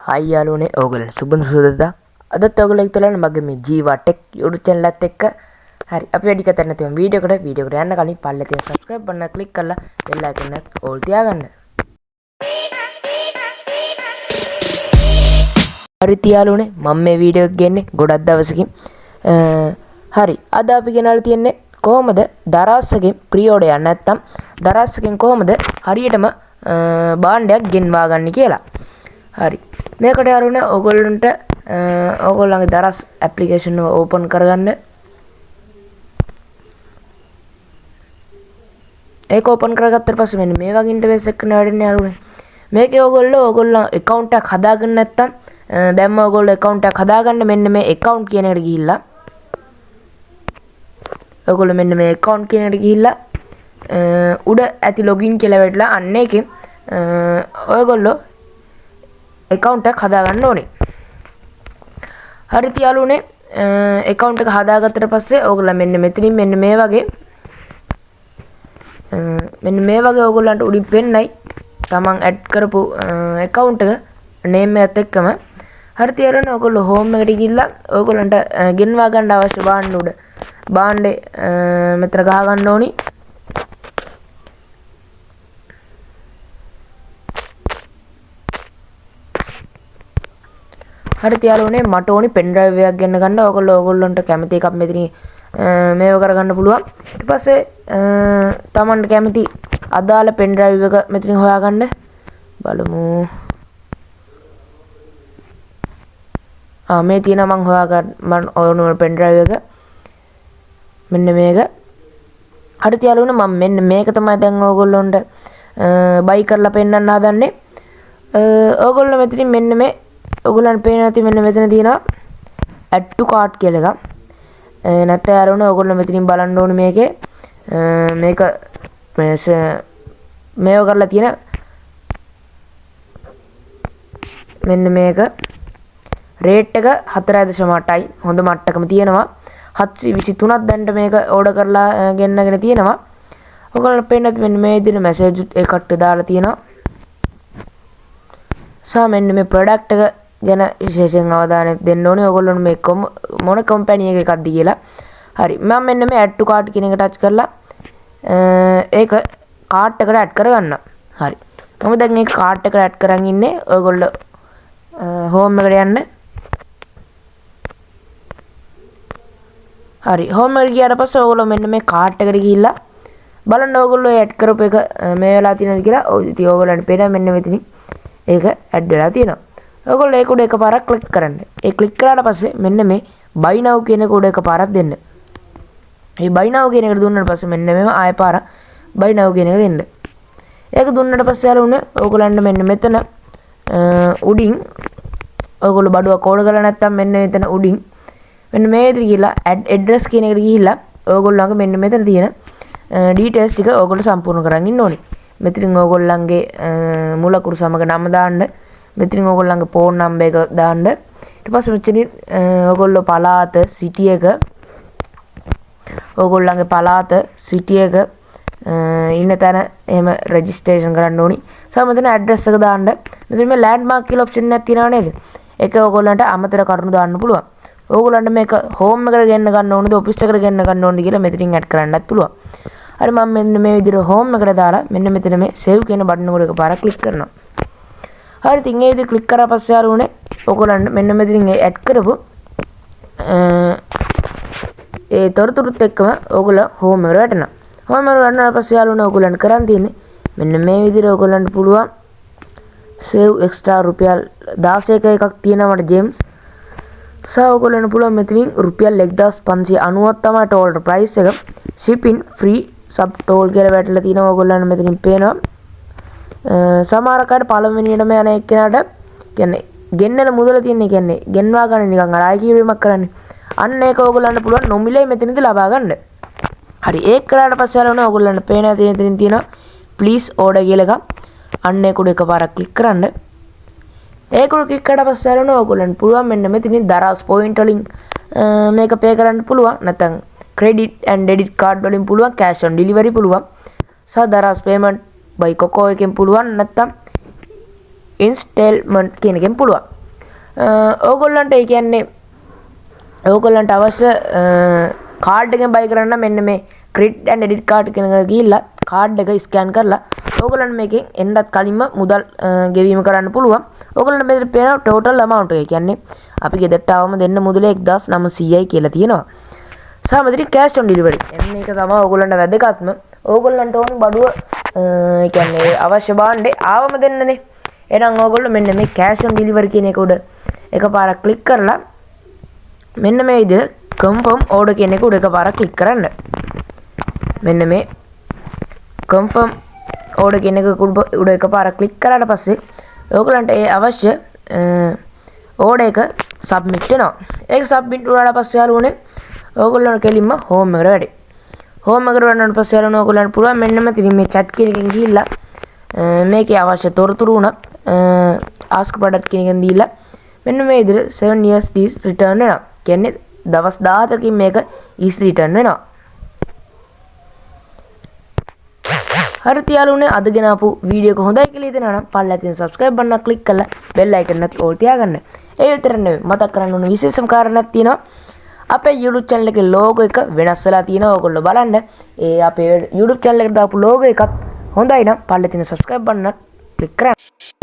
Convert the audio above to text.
හයි යාළුවනේ ඕගොල්ලන් සුබ සුබදා අදත් ඔයගොල්ලෝ එක්තලන මගේ මේ ජීවා ටෙක් YouTube channel එකත් එක්ක හරි අපි වැඩි කතා නැතිව වීඩියෝ එකට යන්න කලින් පල්ලේ තියෙන subscribe button එක click කරලා bell icon එක all තියාගන්න. හරි යාළුවනේ මම මේ වීඩියෝ එක ගන්නේ ගොඩක් දවසකින් හරි අද අපි ගෙනල්ලා තියන්නේ කොහොමද දරාස්සගෙන් ප්‍රී ඕඩර් යන්න නැත්තම් දරාස්සගෙන් කොහොමද හරියටම භාණ්ඩයක් ගෙන්වා ගන්න කියලා. හරි මේකට යාළුවනේ ඔයගොල්ලන්ට ඔයගොල්ලන්ගේ දරස් ඇප්ලිකේෂන් එක ඕපන් කරගන්න. ඒක ඕපන් කරගත්තට පස්සේ මෙන්න මේ වගේ ඉන්ටර්ෆේස් එකක් නෑවෙන්නේ යාළුවනේ. මේකේ ඔයගොල්ලෝ account එකක් හදාගන්න නැත්තම් දැන්ම ඔයගොල්ලෝ account එකක් හදාගන්න මෙන්න මේ account කියන එකට ගිහිල්ලා ඔයගොල්ලෝ මෙන්න මේ account කියන එකට ගිහිල්ලා උඩ ඇති login කියලා වැටලා අන්න එකේ ඔයගොල්ලෝ account එකක් හදාගන්න ඕනේ. හරිද යාළුවනේ account එක හදාගත්තට පස්සේ ඔයගොල්ලෝ මෙන්න මෙතනින් මෙන්න මේ වගේ ඔයගොල්ලන්ට උඩින් පෙන්නයි තමන් ඇඩ් කරපු account එක name එකත් එක්කම. හරිද යාළුවනේ ඔයගොල්ලෝ home එකට ගිහිල්ලා ඔයගොල්ලන්ට ගෙන්වා ගන්න අවශ්‍ය භාණ්ඩ උඩ භාණ්ඩේ මෙතන ගහ ගන්න ඕනි. හරිද යාළුවනේ මට ඕනි pen drive එකක් ගෙන්න ගන්න. ඔයගොල්ලන්ට කැමති එකක් මෙතනින් මේව කරගන්න පුළුවන්. ඊට පස්සේ තමන්ට කැමති අදාළ pen drive එක මෙතනින් හොයාගන්න. බලමු. මේ තියෙන මං හොයාගන්න මම ඕන pen drive එක මෙන්න මේක. හරිද යාළුවනේ මම මෙන්න මේක තමයි දැන් ඔයගොල්ලන්ට buy කරලා පෙන්නන්න හදන්නේ. ඔයගොල්ලෝ මෙතනින් මෙන්න මේ ඔයගොල්ලන්ට පේන ඇති මෙන්න මෙතන තියෙනවා add to cart කියලා එකක්. නැත්නම් යාළුවනේ ඔයගොල්ලෝ මෙතනින් බලන්න ඕනේ මේකේ මේක මේව කරලා තියෙන මෙන්න මේක රේට් එක 4.8යි හොඳ මට්ටකම තියෙනවා. 723ක් දැන්ට මේක ඕඩර් කරලා ගෙන්නගෙන තියෙනවා. ඔයගොල්ලන්ට පේන ඇති මෙන්න මේ විදිහට මැසේජ් එකකට දාලා තියෙනවා. මෙන්න මේ ප්‍රොඩක්ට් එක ගැන විශේෂයෙන් අවධානය දෙන්න ඕනේ. ඔයගොල්ලෝ මේ මොන කම්පැනි එකකද කියලා. හරි මම මෙන්න මේ add to cart කියන එක ටච් කරලා ඒක කාට් එකට ඇඩ් කරගන්න. හරි මම දැන් ඒක කාට් එකට ඇඩ් කරන් ඉන්නේ. ඔයගොල්ලෝ home එකට යන්න. හරි home එකට ගියාට පස්සේ ඔයගොල්ලෝ මෙන්න මේ කාට් එකට ගිහිල්ලා බලන්න ඔයගොල්ලෝ ඇඩ් කරපු එක මේ වෙලා තියෙනවද කියලා. ඔය ඉතින් ඔයගොල්ලන්ට පේනවා මෙන්න මෙතනින් ඒක ඇඩ් වෙලා තියෙනවා. ඔයගොල්ලෝ ඒක උඩ එකපාරක් ක්ලික් කරන්න. ඒ ක්ලික් කරාට පස්සේ මෙන්න මේ buy now කියන එක උඩ එකපාරක් දෙන්න. මේ buy now කියන එකට දුන්නාට පස්සේ මෙන්න මේව ආයෙ පාරක් buy now කියන එක දෙන්න. ඒක දුන්නාට පස්සේ යාළුවනේ ඔයගොල්ලන්ට මෙන්න මෙතන උඩින් ඔයගොල්ලෝ බඩුවක් ඕඩර් කරලා නැත්නම් මෙන්න මෙතන උඩින් මෙන්න මේ විදිහට ගිහිල්ලා add address කියන එකට ගිහිල්ලා ඔයගොල්ලන්ගේ මෙන්න මෙතන තියෙන details ටික ඔයගොල්ලෝ සම්පූර්ණ කරන් ඉන්න ඕනේ. මෙතනින් ඔයගොල්ලන්ගේ මුල කුරු සමග නම දාන්න. මෙතනින් ඔයගොල්ලන්ගේ phone number එක දාන්න. ඊට පස්සේ මෙතනින් ඔයගොල්ලෝ පළාත city එක ඔයගොල්ලන්ගේ පළාත city එක ඉන්න තැන එහෙම registration කරන්න ඕනි. මෙතන address එක දාන්න. මෙතන මේ landmark කියලා option එකක් තියෙනව නේද? ඒක ඔයගොල්ලන්ට අමතර කරුණු දාන්න පුළුවන්. ඔයගොල්ලන්ට මේක home එකට ගෙන්න ගන්න ඕනද office එකට ගෙන්න ගන්න ඕනද කියලා මෙතනින් add කරන්නත් පුළුවන්. හරි මම මෙන්න මේ විදිහට home එකට දාලා මෙන්න මෙතන මේ save කියන බටන් එක එකපාරක් click කරනවා. හරි ඉතින් මේ විදිහට click කරා පස්සේ ආරුනේ ඔයගොල්ලන්ට මෙන්න මෙතනින් add කරපු ඒ තොරතුරුත් එක්කම ඔයගොල්ලෝ home එකට වැටෙනවා. home එකට වැටෙනාට පස්සේ ආරුනේ ඔයගොල්ලන්ට කරන් තියෙන්නේ මෙන්න මේ විදිහට ඔයගොල්ලන්ට පුළුවන් save extra රුපියල් 16ක එකක් තියෙනවා මට ජේම්ස්. ඔයගොල්ලන්ට පුළුවන් මෙතනින් රුපියල් 1590ක් තමයි total price එක. shipping free sub toll කියලා වැටලා තියෙනවා. ඔයගොල්ලන්ට මෙතනින් පේනවා. සමහර කාට පළවෙනියටම යන එක්කෙනාට කියන්නේ ගෙන්නන මුදල තියෙන කියන්නේ ගෙන්වා ගන්න නිකන් අර ආයි කීවීමක් කරන්නේ. අන්න ඒක ඔයගොල්ලන්ට පුළුවන් නොමිලේ මෙතනදී ලබා ගන්න. හරි ඒක කරාට පස්සේ ආරෝනේ ඔයගොල්ලන්ට පේන තියෙන තියෙනවා please order කියලා එකක්. අන්න ඒක උඩ එකපාරක් ක්ලික් කරන්න. ඒක උඩ ක්ලික් කරලා පස්සේ ආරෝනේ ඔයගොල්ලන්ට පුළුවන් මෙන්න මෙතනින් දරස් පොයින්ට් වලින් මේක පේ කරන්න පුළුවන්. නැත්නම් credit and debit card වලින් පුළුවන්. cash on delivery පුළුවන්. දරස් payment by කොකෝ එකෙන් පුළුවන්. නැත්නම් ඉන්ස්ටේල්මන්ට් කියන එකෙන් පුළුවන්. ඕගොල්ලන්ට ඒ කියන්නේ ඕගොල්ලන්ට අවශ්‍ය කාඩ් එකෙන් බයි කරන්න මෙන්න මේ ක්‍රෙඩිට් ඇන්ඩ් ඩෙබිට් කාඩ් කියන එක ගිහිල්ලා කාඩ් එක ස්කෑන් කරලා ඕගොල්ලන්ට මේකෙන් එන්නත් කලින්ම මුදල් ගෙවීම කරන්න පුළුවන්. ඕගොල්ලන්ට මෙතන පේන ටෝටල් amount එක කියන්නේ අපි ගෙදරට ආවම දෙන්න මුදල 1900යි කියලා තියෙනවා. සහ මෙතන cash on delivery. එන්න ඒක තමයි ඕගොල්ලන්ට වැදගත්ම. ඕගොල්ලන්ට ඕන බඩුව ඒ කියන්නේ අවශ්‍ය භාණ්ඩේ ආවම දෙන්නනේ. එහෙනම් ඕගොල්ලෝ මෙන්න මේ cash on delivery කියන එක උඩ එකපාරක් ක්ලික් කරලා මෙන්න මේ විදිහට confirm order කියන එක උඩ එකපාරක් ක්ලික් කරන්න. මෙන්න මේ confirm order කියන එක උඩ එකපාරක් ක්ලික් කරාට පස්සේ ඕගොල්ලන්ට ඒ අවශ්‍ය order එක submit වෙනවා. ඒක submit වුණාට පස්සේ යාළුවනේ ඕගොල්ලන්ට කෙලින්ම home එකට වැඩි. home එකට වුණාට පස්සේ යාළුවනේ ඕගොල්ලන්ට පුළුවන් මෙන්න මෙතන මේ chat කියන එකෙන් ගිහිල්ලා මේකේ අවශ්‍ය තොරතුරු උනත් ask product කියන එකෙන් දීලා මෙන්න මේ විදිහට 7 years lease return වෙනවා. කියන්නේ දවස් 17කින් මේක easy return වෙනවා. හරි යාළුවනේ අද ගෙන ආපු වීඩියෝ එක හොඳයි කියලා හිතෙනවා නම් පල්ලා තියෙන subscribe බටන් එක click කරලා bell icon එකත් ඕල් තියාගන්න. ඒ විතර නෙවෙයි මතක් කරන්න ඕන විශේෂම කාරණයක් තියෙනවා. අපේ YouTube channel එකේ logo එක වෙනස් වෙලා තියෙනවා. ඔයගොල්ලෝ බලන්න. ඒ අපේ YouTube channel එකට දාපු logo එකත් හොඳයි නම් පල්ලා තියෙන subscribe බටන් එක click කරන්න.